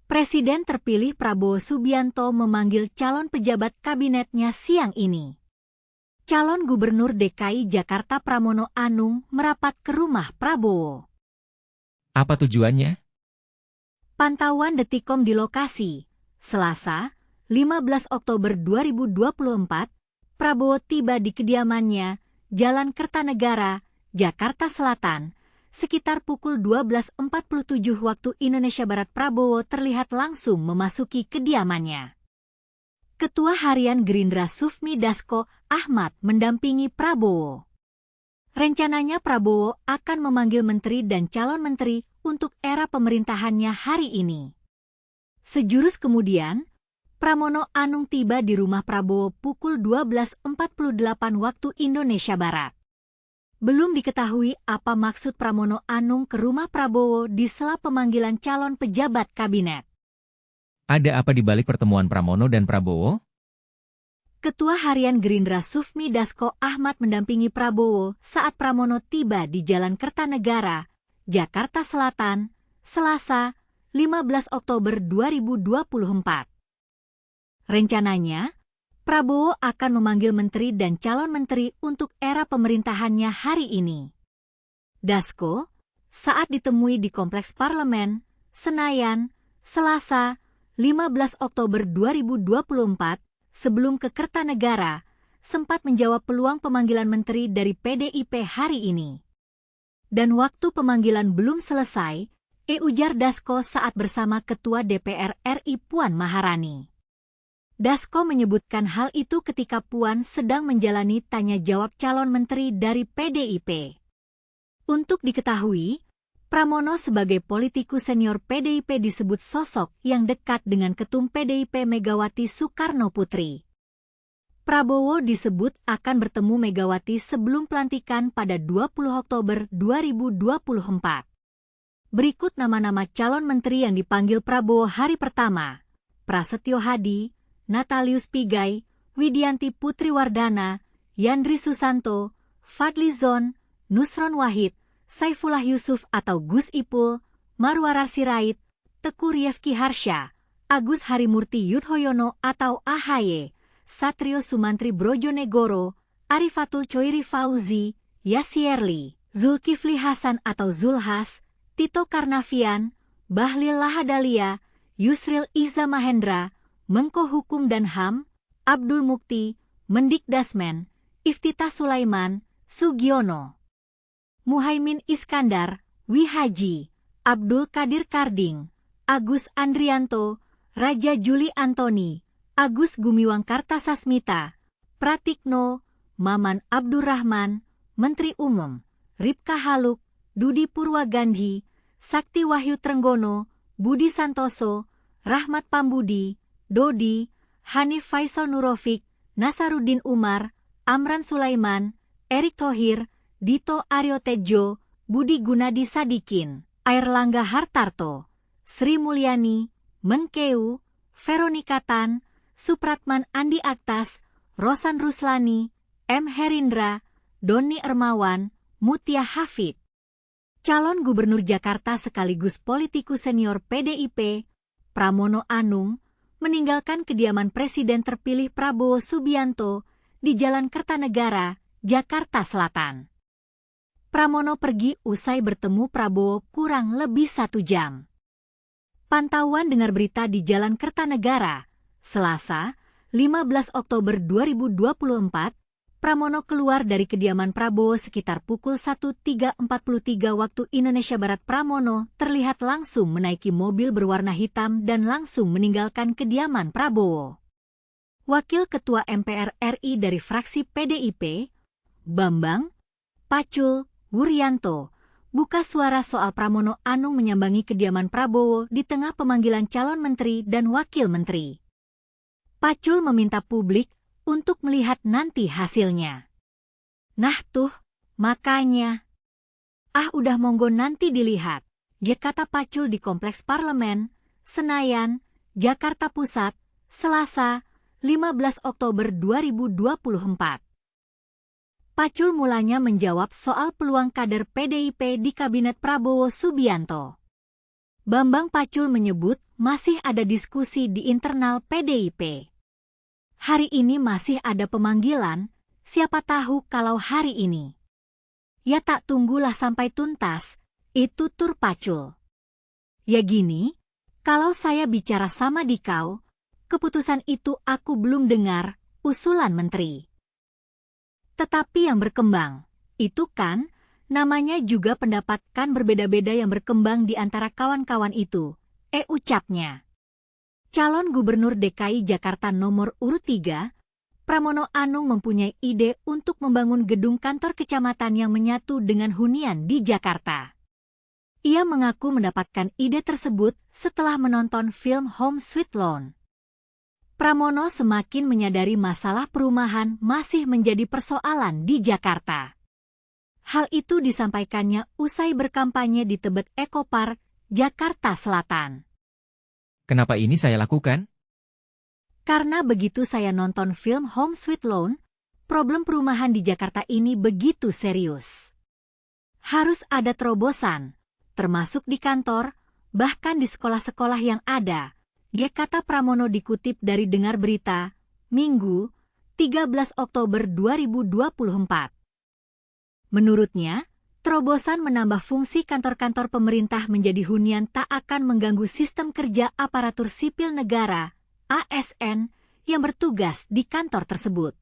Presiden terpilih Prabowo Subianto memanggil calon pejabat kabinetnya siang ini. Calon Gubernur DKI Jakarta Pramono Anung merapat ke rumah Prabowo. Apa tujuannya? Pantauan Detikcom di lokasi, Selasa, 15 Oktober 2024, Prabowo tiba di kediamannya, Jalan Kertanegara, Jakarta Selatan, sekitar pukul 12.47 waktu Indonesia Barat. Prabowo terlihat langsung memasuki kediamannya. Ketua Harian Gerindra Sufmi Dasko Ahmad mendampingi Prabowo. Rencananya Prabowo akan memanggil menteri dan calon menteri untuk era pemerintahannya hari ini. Sejurus kemudian, Pramono Anung tiba di rumah Prabowo pukul 12.48 waktu Indonesia Barat. Belum diketahui apa maksud Pramono Anung ke rumah Prabowo di sela pemanggilan calon pejabat kabinet. Ada apa di balik pertemuan Pramono dan Prabowo? Ketua Harian Gerindra Sufmi Dasko Ahmad mendampingi Prabowo saat Pramono tiba di Jalan Kertanegara, Jakarta Selatan, Selasa, 15 Oktober 2024. Rencananya, Prabowo akan memanggil menteri dan calon menteri untuk era pemerintahannya hari ini. Dasko, saat ditemui di Kompleks Parlemen, Senayan, Selasa, 15 Oktober 2024, sebelum ke Kertanegara, sempat menjawab peluang pemanggilan menteri dari PDIP hari ini. Dan waktu pemanggilan belum selesai, ujar Dasko saat bersama Ketua DPR RI Puan Maharani. Dasko menyebutkan hal itu ketika Puan sedang menjalani tanya jawab calon menteri dari PDIP. Untuk diketahui, Pramono sebagai politikus senior PDIP disebut sosok yang dekat dengan Ketum PDIP Megawati Soekarno Putri. Prabowo disebut akan bertemu Megawati sebelum pelantikan pada 20 Oktober 2024. Berikut nama-nama calon menteri yang dipanggil Prabowo hari pertama: Prasetyo Hadi, Natalius Pigai, Widianti Putriwardana, Yandri Susanto, Fadli Zon, Nusron Wahid, Saifullah Yusuf atau Gus Ipul, Marwara Sirait, Teku Rifki Harsha, Agus Harimurti Yudhoyono atau AHY, Satrio Sumantri Brojonegoro, Arifatul Choiri Fauzi, Yasierli, Zulkifli Hasan atau Zulhas, Tito Karnavian, Bahlil Lahadalia, Yusril Iza Mahendra, Menko Hukum dan HAM, Abdul Mukti, Mendikdasmen, Iftitah Sulaiman, Sugiono, Muhaimin Iskandar, Wihaji, Abdul Kadir Karding, Agus Andrianto, Raja Juli Antoni, Agus Gumiwang Kartasasmita, Pratikno, Maman Abdurrahman, Menteri Umum, Ripka Haluk, Dudi Purwagandhi, Sakti Wahyu Trenggono, Budi Santoso, Rahmat Pambudi, Dodi, Hanif Faisal Nurofik, Nasaruddin Umar, Amran Sulaiman, Erick Thohir, Dito Aryo Tejo, Budi Gunadi Sadikin, Airlangga Hartarto, Sri Mulyani, Menkeu, Veronika Tan, Supratman Andi Aktas, Rosan Ruslani, M. Herindra, Doni Ermawan, Mutia Hafid. Calon Gubernur Jakarta sekaligus politikus senior PDIP, Pramono Anung, meninggalkan kediaman Presiden terpilih Prabowo Subianto di Jalan Kertanegara, Jakarta Selatan. Pramono pergi usai bertemu Prabowo kurang lebih 1 jam. Pantauan dengar berita di Jalan Kertanegara, Selasa, 15 Oktober 2024, Pramono keluar dari kediaman Prabowo sekitar pukul 1.43 waktu Indonesia Barat. Pramono terlihat langsung menaiki mobil berwarna hitam dan langsung meninggalkan kediaman Prabowo. Wakil Ketua MPR RI dari fraksi PDIP, Bambang Pacul Wuryanto, buka suara soal Pramono Anung menyambangi kediaman Prabowo di tengah pemanggilan calon menteri dan wakil menteri. Pacul meminta publik untuk melihat nanti hasilnya. Nah tuh, makanya. Udah monggo nanti dilihat, kata Pacul di Kompleks Parlemen, Senayan, Jakarta Pusat, Selasa, 15 Oktober 2024. Pacul mulanya menjawab soal peluang kader PDIP di Kabinet Prabowo Subianto. Bambang Pacul menyebut masih ada diskusi di internal PDIP. Hari ini masih ada pemanggilan, siapa tahu kalau hari ini. Ya tak tunggulah sampai tuntas, itu tur Pacul. Ya gini, kalau saya bicara sama Dikau, keputusan itu aku belum dengar, usulan menteri. Tetapi yang berkembang, itu kan, namanya juga pendapat kan berbeda-beda yang berkembang di antara kawan-kawan itu, ucapnya. Calon Gubernur DKI Jakarta nomor urut 3, Pramono Anung mempunyai ide untuk membangun gedung kantor kecamatan yang menyatu dengan hunian di Jakarta. Ia mengaku mendapatkan ide tersebut setelah menonton film Home Sweet Loan. Pramono semakin menyadari masalah perumahan masih menjadi persoalan di Jakarta. Hal itu disampaikannya usai berkampanye di Tebet Eco Park, Jakarta Selatan. Kenapa ini saya lakukan? Karena begitu saya nonton film Home Sweet Loan, problem perumahan di Jakarta ini begitu serius. Harus ada terobosan, termasuk di kantor, bahkan di sekolah-sekolah yang ada, kata Pramono dikutip dari Dengar Berita, Minggu, 13 Oktober 2024. Menurutnya, terobosan menambah fungsi kantor-kantor pemerintah menjadi hunian tak akan mengganggu sistem kerja aparatur sipil negara, ASN, yang bertugas di kantor tersebut.